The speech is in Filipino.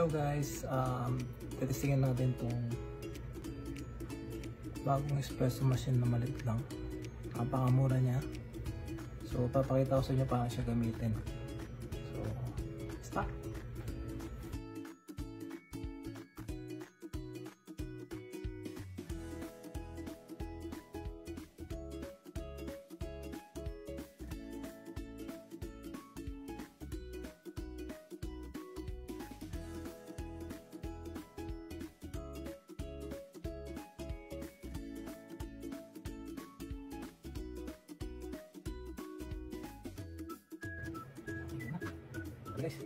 Hello guys, titistingin natin itong bagong espresso machine na maliit lang. Napakamura niya. So papakita ko sa inyo paano siya gamitin. So start! Guys.